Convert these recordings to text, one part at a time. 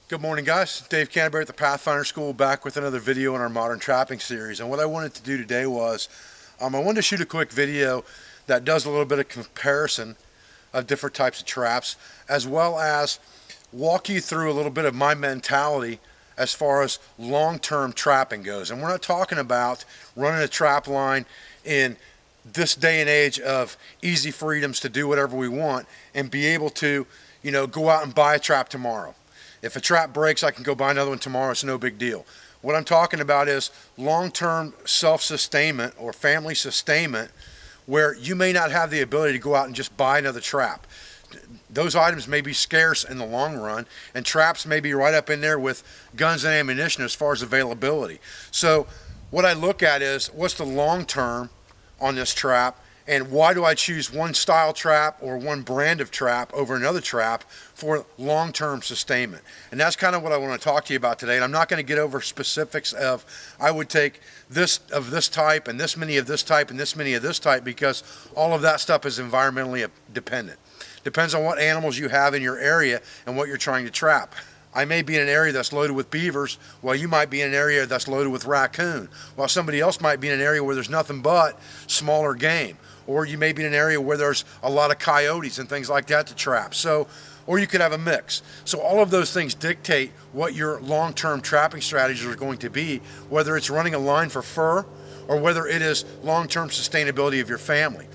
Good morning, guys. Dave Canterbury at the Pathfinder School, back with another video in our modern trapping series. And what I wanted to do today was I wanted to shoot a quick video that does a little bit of comparison of different types of traps, as well as walk you through a little bit of my mentality as far as long-term trapping goes. And we're not talking about running a trap line in this day and age of easy freedoms to do whatever we want and be able to, go out and buy a trap tomorrow. If a trap breaks, I can go buy another one tomorrow. It's no big deal. What I'm talking about is long-term self-sustainment or family sustainment, where you may not have the ability to go out and just buy another trap. Those items may be scarce in the long run, and traps may be right up in there with guns and ammunition as far as availability. So what I look at is what's the long term on this trap, and why do I choose one style trap or one brand of trap over another trap for long-term sustainment? And that's kind of what I want to talk to you about today. And I'm not going to get over specifics of I would take this of this type and this many of this type and this many of this type, because all of that stuff is environmentally dependent. Depends on what animals you have in your area and what you're trying to trap. I may be in an area that's loaded with beavers, while you might be in an area that's loaded with raccoon, while somebody else might be in an area where there's nothing but smaller game. Or you may be in an area where there's a lot of coyotes and things like that to trap. So, or you could have a mix. So all of those things dictate what your long-term trapping strategies are going to be, whether it's running a line for fur or whether it is long-term sustainability of your family.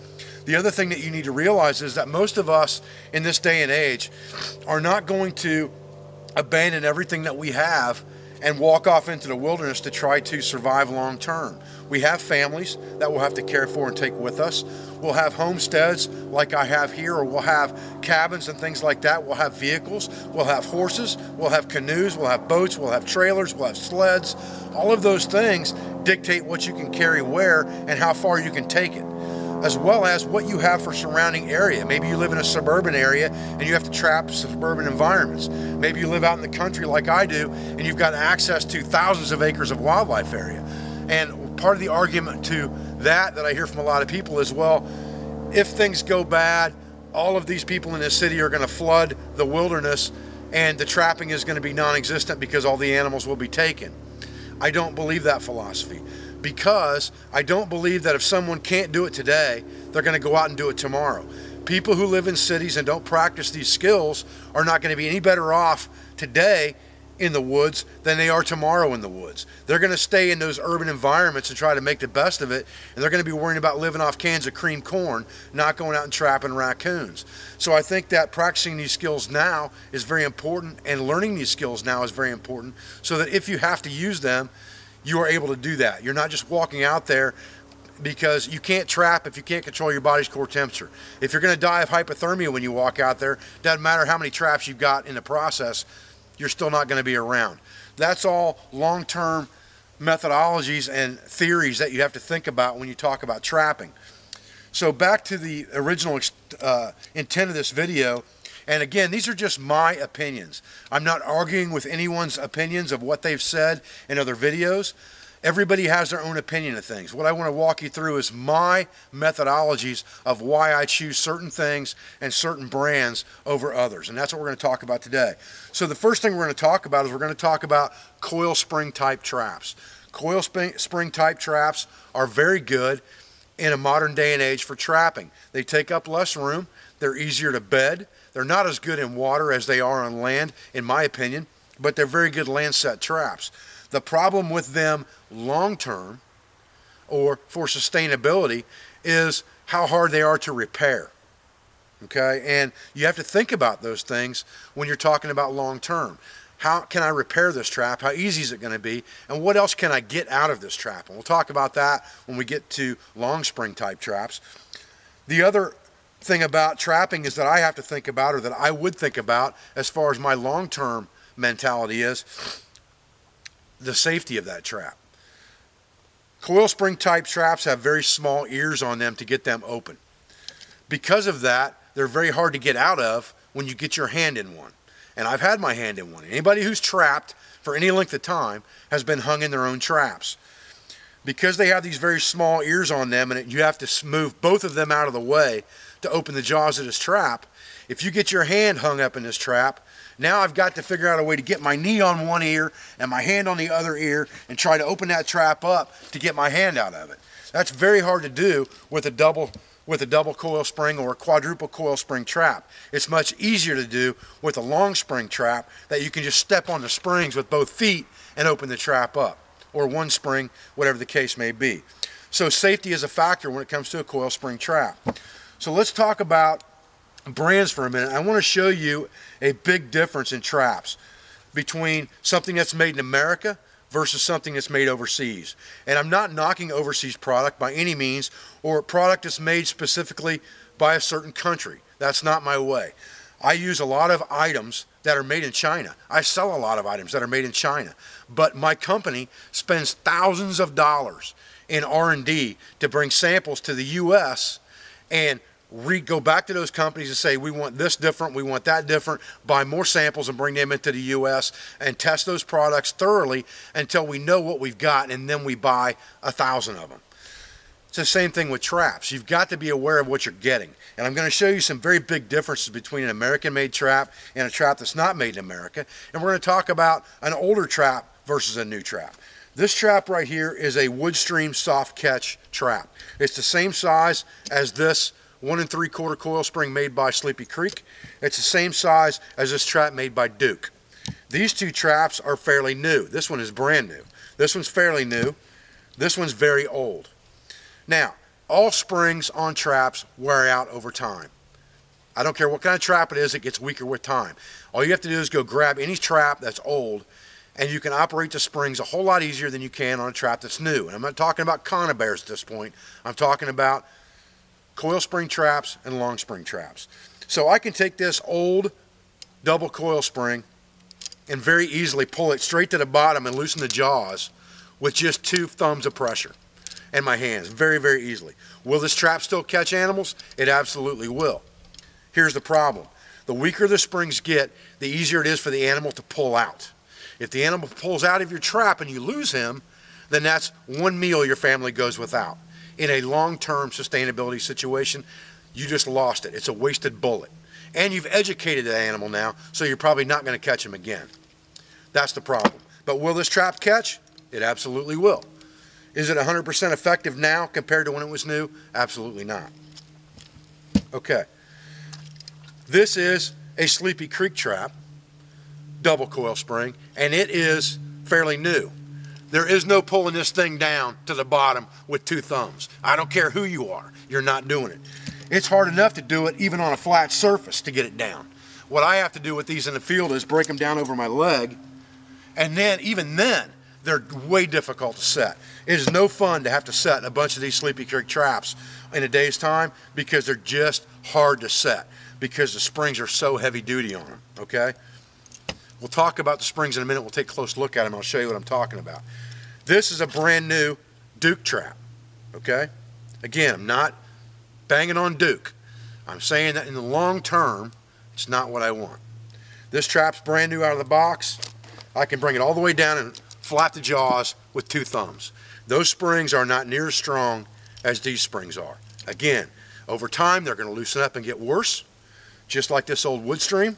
The other thing that you need to realize is that most of us in this day and age are not going to abandon everything that we have and walk off into the wilderness to try to survive long term. We have families that we'll have to care for and take with us. We'll have homesteads like I have here, or we'll have cabins and things like that. We'll have vehicles, we'll have horses, we'll have canoes, we'll have boats, we'll have trailers, we'll have sleds. All of those things dictate what you can carry where and how far you can take it, as well as what you have for surrounding area. Maybe you live in a suburban area and you have to trap suburban environments. Maybe you live out in the country like I do and you've got access to thousands of acres of wildlife area. And part of the argument to that I hear from a lot of people is, well, if things go bad, all of these people in this city are going to flood the wilderness and the trapping is going to be non-existent because all the animals will be taken. I don't believe that philosophy, because I don't believe that if someone can't do it today, they're going to go out and do it tomorrow. People who live in cities and don't practice these skills are not going to be any better off today in the woods than they are tomorrow in the woods. They're going to stay in those urban environments and try to make the best of it, and they're going to be worrying about living off cans of cream corn, not going out and trapping raccoons. So I think that practicing these skills now is very important, and learning these skills now is very important, so that if you have to use them, you are able to do that. You're not just walking out there, because you can't trap if you can't control your body's core temperature. If you're going to die of hypothermia when you walk out there, doesn't matter how many traps you've got in the process, you're still not going to be around. That's all long-term methodologies and theories that you have to think about when you talk about trapping. So back to the original intent of this video. And again, these are just my opinions. I'm not arguing with anyone's opinions of what they've said in other videos. Everybody has their own opinion of things. What I want to walk you through is my methodologies of why I choose certain things and certain brands over others. And that's what we're going to talk about today. So the first thing we're going to talk about is we're going to talk about coil spring type traps. Coil spring type traps are very good in a modern day and age for trapping. They take up less room. They're easier to bed. They're not as good in water as they are on land, in my opinion, but they're very good land set traps. The problem with them long term or for sustainability is how hard they are to repair. Okay, and you have to think about those things when you're talking about long term. How can I repair this trap? How easy is it going to be? And what else can I get out of this trap? And we'll talk about that when we get to long spring type traps. The other thing about trapping is that I have to think about, or that I would think about as far as my long term mentality is, the safety of that trap. Coil spring type traps have very small ears on them to get them open. Because of that, they're very hard to get out of when you get your hand in one. And I've had my hand in one. Anybody who's trapped for any length of time has been hung in their own traps. Because they have these very small ears on them, and you have to move both of them out of the way to open the jaws of this trap, If you get your hand hung up in this trap, now I've got to figure out a way to get my knee on one ear and my hand on the other ear and try to open that trap up to get my hand out of it. That's very hard to do with a double coil spring or a quadruple coil spring trap. It's much easier to do with a long spring trap that you can just step on the springs with both feet and open the trap up, or one spring, whatever the case may be. So safety is a factor when it comes to a coil spring trap. So let's talk about brands for a minute. I want to show you a big difference in traps between something that's made in America versus something that's made overseas. And I'm not knocking overseas product by any means, or a product that's made specifically by a certain country. That's not my way. I use a lot of items that are made in China. I sell a lot of items that are made in China. But my company spends thousands of dollars in R&D to bring samples to the US and go back to those companies and say, we want this different, we want that different, buy more samples and bring them into the US and test those products thoroughly until we know what we've got, and then we buy 1,000 of them. It's the same thing with traps. You've got to be aware of what you're getting. And I'm going to show you some very big differences between an American-made trap and a trap that's not made in America. And we're going to talk about an older trap versus a new trap. This trap right here is a Woodstream soft catch trap. It's the same size as this 1 3/4 coil spring made by Sleepy Creek. It's the same size as this trap made by Duke. These two traps are fairly new. This one is brand new. This one's fairly new. This one's very old. Now, all springs on traps wear out over time. I don't care what kind of trap it is, it gets weaker with time. All you have to do is go grab any trap that's old, and you can operate the springs a whole lot easier than you can on a trap that's new. And I'm not talking about conibears at this point. I'm talking about coil spring traps and long spring traps. So I can take this old double coil spring and very easily pull it straight to the bottom and loosen the jaws with just 2 thumbs of pressure and my hands, very, very easily. Will this trap still catch animals? It absolutely will. Here's the problem. The weaker the springs get, the easier it is for the animal to pull out. If the animal pulls out of your trap and you lose him, then that's one meal your family goes without. In a long-term sustainability situation, you just lost it. It's a wasted bullet. And you've educated the animal now, so you're probably not going to catch him again. That's the problem. But will this trap catch? It absolutely will. Is it 100% effective now compared to when it was new? Absolutely not. Okay. This is a Sleepy Creek trap, double coil spring, and it is fairly new. There is no pulling this thing down to the bottom with 2 thumbs. I don't care who you are, you're not doing it. It's hard enough to do it even on a flat surface to get it down. What I have to do with these in the field is break them down over my leg, and then, even then, they're way difficult to set. It is no fun to have to set a bunch of these Sleepy Creek traps in a day's time because they're just hard to set because the springs are so heavy duty on them, okay? We'll talk about the springs in a minute. We'll take a close look at them. I'll show you what I'm talking about. This is a brand new Duke trap, okay? Again, I'm not banging on Duke. I'm saying that in the long term, it's not what I want. This trap's brand new out of the box. I can bring it all the way down and flap the jaws with 2 thumbs. Those springs are not near as strong as these springs are. Again, over time, they're going to loosen up and get worse, just like this old Woodstream.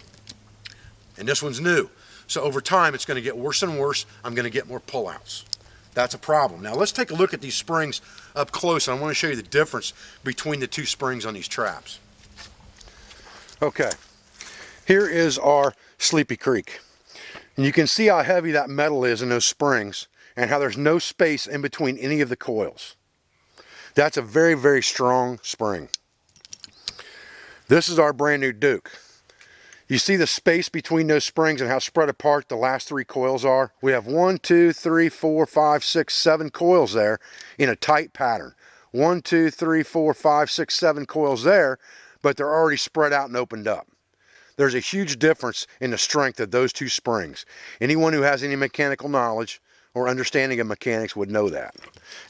And this one's new. So over time, it's going to get worse and worse. I'm going to get more pullouts. That's a problem. Now let's take a look at these springs up close. I want to show you the difference between the 2 springs on these traps. Okay, here is our Sleepy Creek. And you can see how heavy that metal is in those springs and how there's no space in between any of the coils. That's a very, very strong spring. This is our brand new Duke. You see the space between those springs and how spread apart the last 3 coils are? We have 1, 2, 3, 4, 5, 6, 7 coils there in a tight pattern. 1, 2, 3, 4, 5, 6, 7 coils there, but they're already spread out and opened up. There's a huge difference in the strength of those 2 springs. Anyone who has any mechanical knowledge or understanding of mechanics would know that.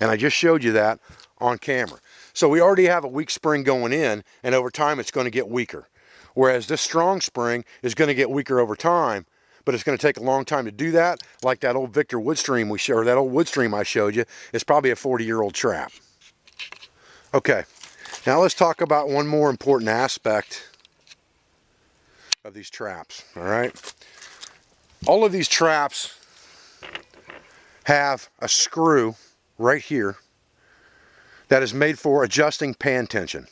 And I just showed you that on camera. So we already have a weak spring going in, and over time it's going to get weaker. Whereas this strong spring is going to get weaker over time, but it's going to take a long time to do that. Like that old Victor Woodstream that old Woodstream I showed you, is probably a 40-year-old trap. Okay, now let's talk about one more important aspect of these traps, all right? All of these traps have a screw right here that is made for adjusting pan tension.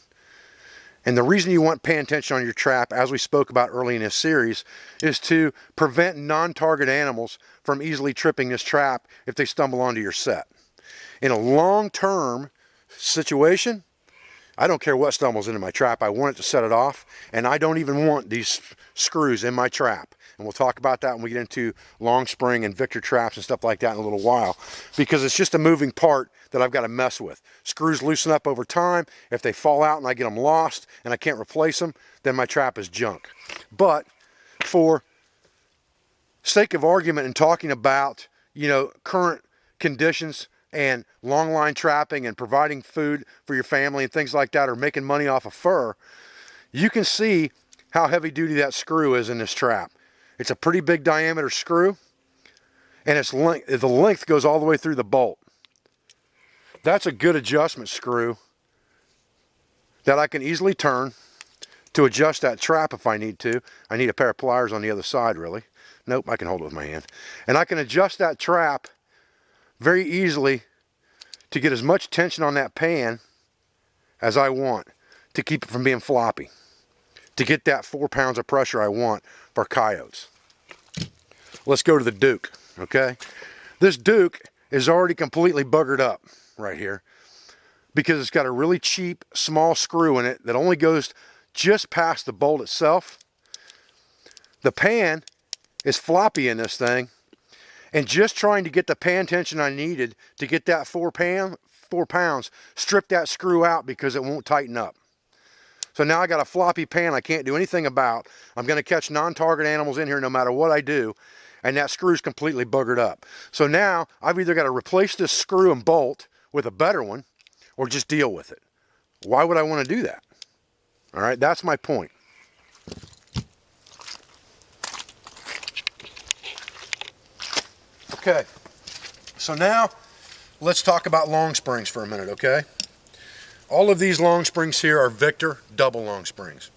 And the reason you want pan tension on your trap, as we spoke about early in this series, is to prevent non-target animals from easily tripping this trap if they stumble onto your set. In a long-term situation, I don't care what stumbles into my trap. I want it to set it off, and I don't even want these screws in my trap. And we'll talk about that when we get into long spring and Victor traps and stuff like that in a little while, because it's just a moving part that I've got to mess with. Screws loosen up over time. If they fall out and I get them lost and I can't replace them, then my trap is junk. But for sake of argument and talking about, current conditions and long line trapping and providing food for your family and things like that, or making money off of fur, you can see how heavy duty that screw is in this trap. It's a pretty big diameter screw, and the length goes all the way through the bolt. That's a good adjustment screw that I can easily turn to adjust that trap if I need to. I need a pair of pliers on the other side, really. Nope, I can hold it with my hand. And I can adjust that trap very easily to get as much tension on that pan as I want to keep it from being floppy, to get that 4 pounds of pressure I want for coyotes. Let's go to the Duke, okay? This Duke is already completely buggered up right here because it's got a really cheap small screw in it that only goes just past the bolt itself. The pan is floppy in this thing, and just trying to get the pan tension I needed to get that 4 pounds, strip that screw out because it won't tighten up. So now I got a floppy pan I can't do anything about. I'm going to catch non-target animals in here no matter what I do, and that screw's completely buggered up. So now I've either got to replace this screw and bolt with a better one or just deal with it. Why would I want to do that? All right, that's my point. Okay, so now let's talk about long springs for a minute, okay? All of these long springs here are Victor double long springs.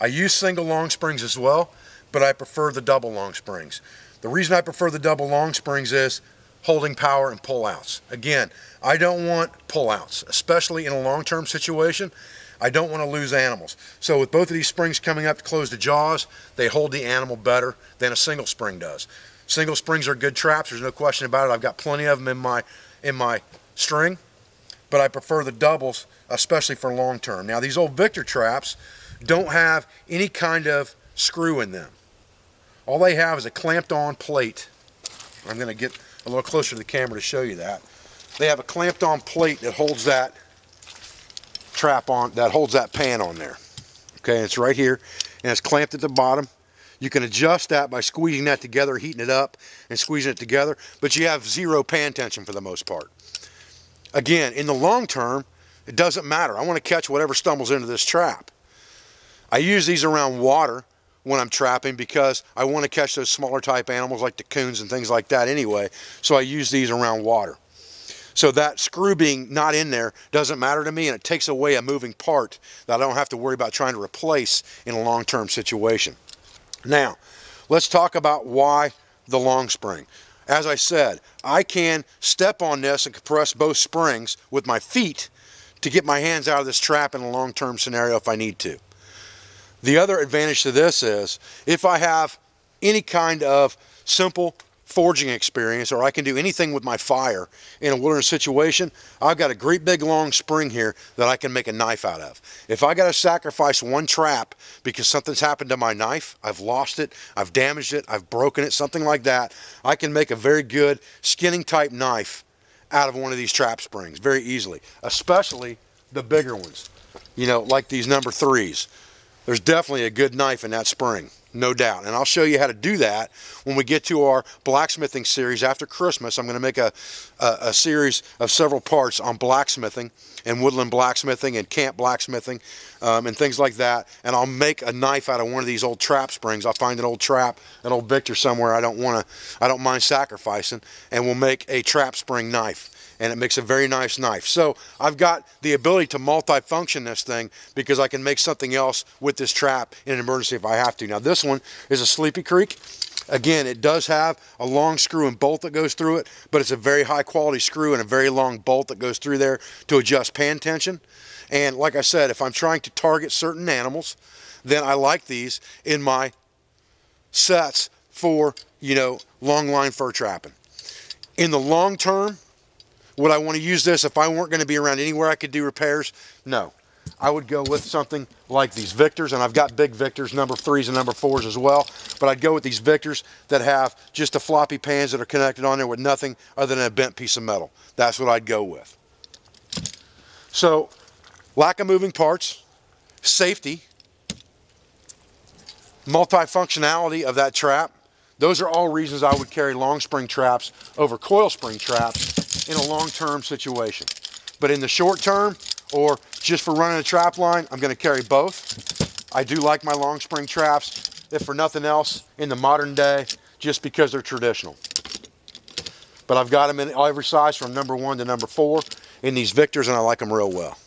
I use single long springs as well, but I prefer the double long springs. The reason I prefer the double long springs is holding power and pullouts. Again, I don't want pullouts, especially in a long-term situation. I don't want to lose animals. So with both of these springs coming up to close the jaws, they hold the animal better than a single spring does. Single springs are good traps, there's no question about it. I've got plenty of them in my string, but I prefer the doubles, especially for long term. Now these old Victor traps don't have any kind of screw in them. All they have is a clamped on plate. I'm going to get a little closer to the camera to show you that. They have a clamped on plate that holds that trap on, that holds that pan on there. Okay, it's right here, and it's clamped at the bottom. You can adjust that by squeezing that together, heating it up and squeezing it together, but you have zero pan tension for the most part. Again, in the long term, it doesn't matter. I want to catch whatever stumbles into this trap. I use these around water when I'm trapping because I want to catch those smaller type animals like the coons and things like that anyway, so I use these around water. So that screw being not in there doesn't matter to me, and it takes away a moving part that I don't have to worry about trying to replace in a long-term situation. Now, let's talk about why the long spring. As I said, I can step on this and compress both springs with my feet to get my hands out of this trap in a long-term scenario if I need to. The other advantage to this is if I have any kind of simple forging experience, or I can do anything with my fire in a wilderness situation, I've got a great big long spring here that I can make a knife out of. If I got to sacrifice one trap because something's happened to my knife, I've lost it, I've damaged it, I've broken it, something like that, I can make a very good skinning type knife out of one of these trap springs very easily, especially the bigger ones, like these number 3s. There's definitely a good knife in that spring, no doubt. And I'll show you how to do that when we get to our blacksmithing series after Christmas. I'm going to make a series of several parts on blacksmithing and woodland blacksmithing and camp blacksmithing and things like that. And I'll make a knife out of one of these old trap springs. I'll find an old trap, an old Victor somewhere I don't mind sacrificing, and we'll make a trap spring knife. and it makes a very nice knife. So I've got the ability to multi-function this thing because I can make something else with this trap in an emergency if I have to. Now this one is a Sleepy Creek. Again, it does have a long screw and bolt that goes through it, but it's a very high quality screw and a very long bolt that goes through there to adjust pan tension. And like I said, if I'm trying to target certain animals, then I like these in my sets for, you know, long line fur trapping. In the long term, would I want to use this if I weren't going to be around anywhere I could do repairs? No. I would go with something like these Victors, and I've got big Victors, number 3s and number 4s as well, but I'd go with these Victors that have just the floppy pans that are connected on there with nothing other than a bent piece of metal. That's what I'd go with. So, lack of moving parts, safety, multifunctionality of that trap, those are all reasons I would carry long spring traps over coil spring traps in a long-term situation. But in the short term, or just for running a trap line, I'm going to carry both. I do like my long spring traps, if for nothing else, in the modern day, just because they're traditional. But I've got them in every size from number 1 to number 4 in these Victors, and I like them real well.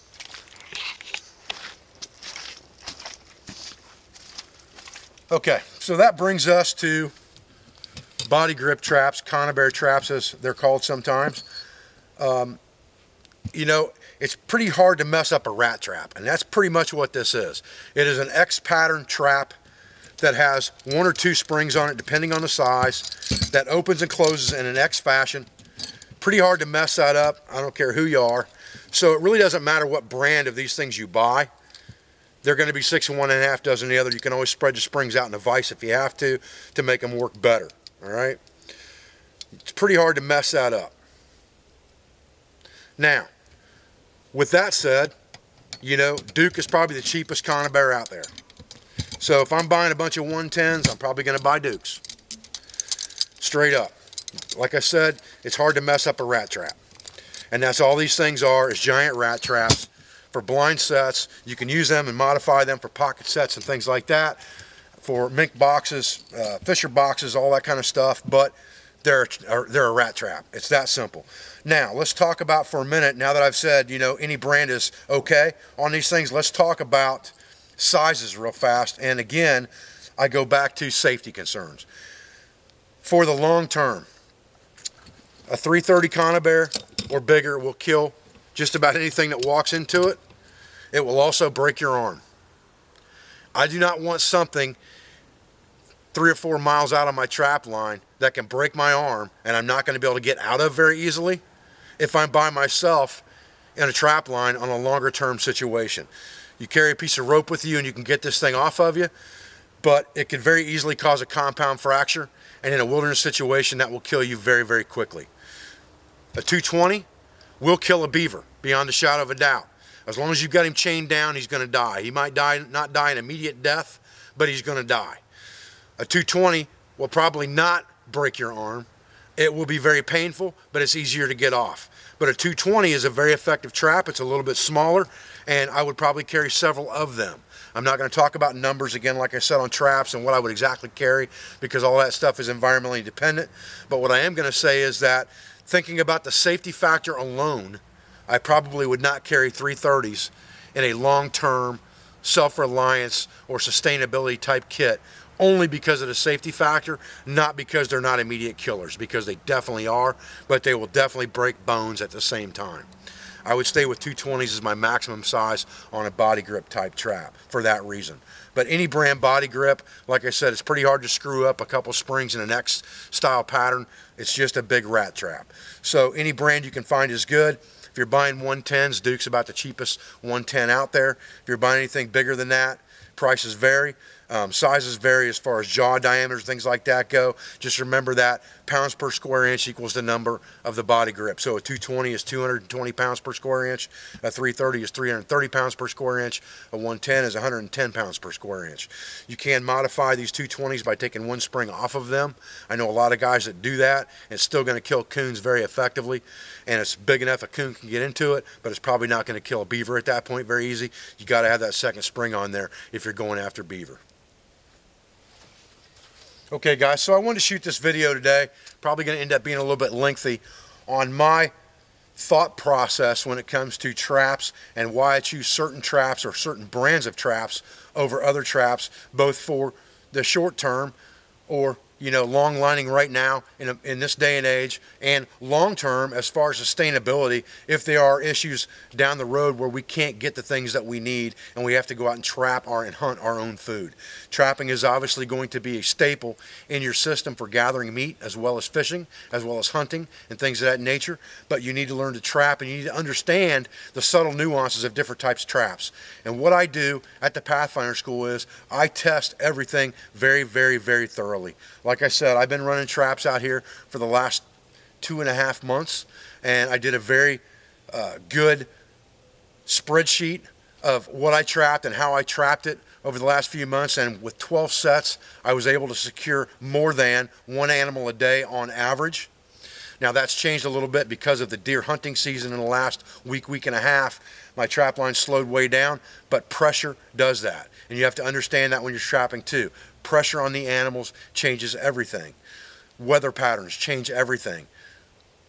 Okay, so that brings us to body grip traps, conibear traps as they're called sometimes. You know, it's pretty hard to mess up a rat trap, and that's pretty much what this is. It is an X pattern trap that has 1 or 2 springs on it depending on the size, that opens and closes in an X fashion. Pretty hard to mess that up, I don't care who you are. So it really doesn't matter what brand of these things you buy. They're going to be 6 and 1.5 dozen the other. You can always spread the springs out in a vise if you have to make them work better. All right? It's pretty hard to mess that up. Now, with that said, you know, Duke is probably the cheapest conibear out there. So if I'm buying a bunch of 110s, I'm probably going to buy Dukes. Straight up. Like I said, it's hard to mess up a rat trap. And that's all these things are, is giant rat traps for blind sets. You can use them and modify them for pocket sets and things like that, for mink boxes, fisher boxes, all that kind of stuff, but they're a rat trap. It's that simple. Now, let's talk about for a minute, now that I've said, you know, any brand is okay on these things, let's talk about sizes real fast. And again, I go back to safety concerns. For the long term, a 330 conibear or bigger will kill just about anything that walks into it. It will also break your arm. I do not want something 3 or 4 miles out on my trap line that can break my arm and I'm not going to be able to get out of very easily if I'm by myself in a trap line on a longer term situation. You carry a piece of rope with you and you can get this thing off of you, but it could very easily cause a compound fracture, and in a wilderness situation that will kill you very, very quickly. A 220 will kill a beaver beyond a shadow of a doubt. As long as you've got him chained down, he's going to die. He might not die an immediate death, but he's going to die. A 220 will probably not break your arm. It will be very painful, but it's easier to get off. But a 220 is a very effective trap. It's a little bit smaller, and I would probably carry several of them. I'm not going to talk about numbers again, like I said, on traps and what I would exactly carry, because all that stuff is environmentally dependent. But what I am going to say is that thinking about the safety factor alone, I probably would not carry 330s in a long-term self-reliance or sustainability type kit, only because of the safety factor, not because they're not immediate killers, because they definitely are, but they will definitely break bones at the same time. I would stay with 220s as my maximum size on a body grip type trap for that reason. But any brand body grip, like I said, it's pretty hard to screw up a couple springs in an X style pattern. It's just a big rat trap. So any brand you can find is good. If you're buying 110s, Duke's about the cheapest 110 out there. If you're buying anything bigger than that, prices vary. Sizes vary as far as jaw diameters, things like that go. Just remember that pounds per square inch equals the number of the body grip. So a 220 is 220 pounds per square inch, a 330 is 330 pounds per square inch, a 110 is 110 pounds per square inch. You can modify these 220s by taking one spring off of them. I know a lot of guys that do that, and it's still going to kill coons very effectively, and it's big enough a coon can get into it, but it's probably not going to kill a beaver at that point very easy. You got to have that second spring on there if you're going after beaver. Okay guys, so I wanted to shoot this video today, probably going to end up being a little bit lengthy, on my thought process when it comes to traps and why I choose certain traps or certain brands of traps over other traps, both for the short term or long lining right now in this day and age, and long term as far as sustainability if there are issues down the road where we can't get the things that we need and we have to go out and trap and hunt our own food. Trapping is obviously going to be a staple in your system for gathering meat as well as fishing, as well as hunting and things of that nature, but you need to learn to trap and you need to understand the subtle nuances of different types of traps. And what I do at the Pathfinder School is I test everything very, very, very thoroughly. Like I said, I've been running traps out here for the last 2.5 months, and I did a very good spreadsheet of what I trapped and how I trapped it over the last few months, and with 12 sets, I was able to secure more than one animal a day on average. Now that's changed a little bit because of the deer hunting season in the last week and a half. My trap line slowed way down, but pressure does that. And you have to understand that when you're trapping too. Pressure on the animals changes everything. Weather patterns change everything.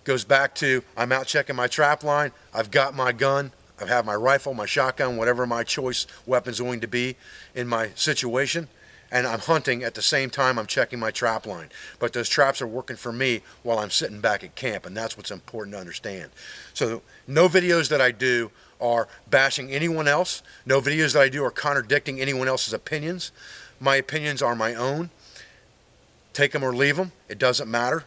Goes back to, I'm out checking my trap line, I've got my gun, I have my rifle, my shotgun, whatever my choice weapon's going to be in my situation, and I'm hunting at the same time I'm checking my trap line. But those traps are working for me while I'm sitting back at camp, and that's what's important to understand. So no videos that I do are bashing anyone else. No videos that I do are contradicting anyone else's opinions. My opinions are my own. Take them or leave them. It doesn't matter.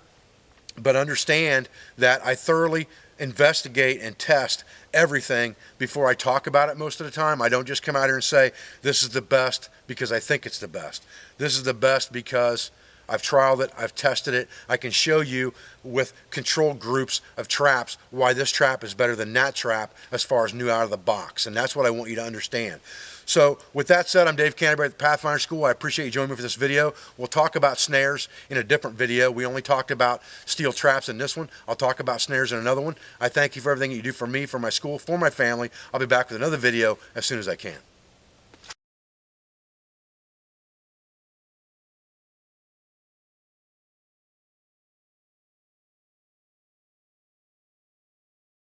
But understand that I thoroughly investigate and test everything before I talk about it most of the time. I don't just come out here and say, this is the best because I think it's the best. This is the best because I've trialed it, I've tested it. I can show you with controlled groups of traps why this trap is better than that trap as far as new out of the box. And that's what I want you to understand. So with that said, I'm Dave Canterbury at the Pathfinder School. I appreciate you joining me for this video. We'll talk about snares in a different video. We only talked about steel traps in this one. I'll talk about snares in another one. I thank you for everything you do for me, for my school, for my family. I'll be back with another video as soon as I can.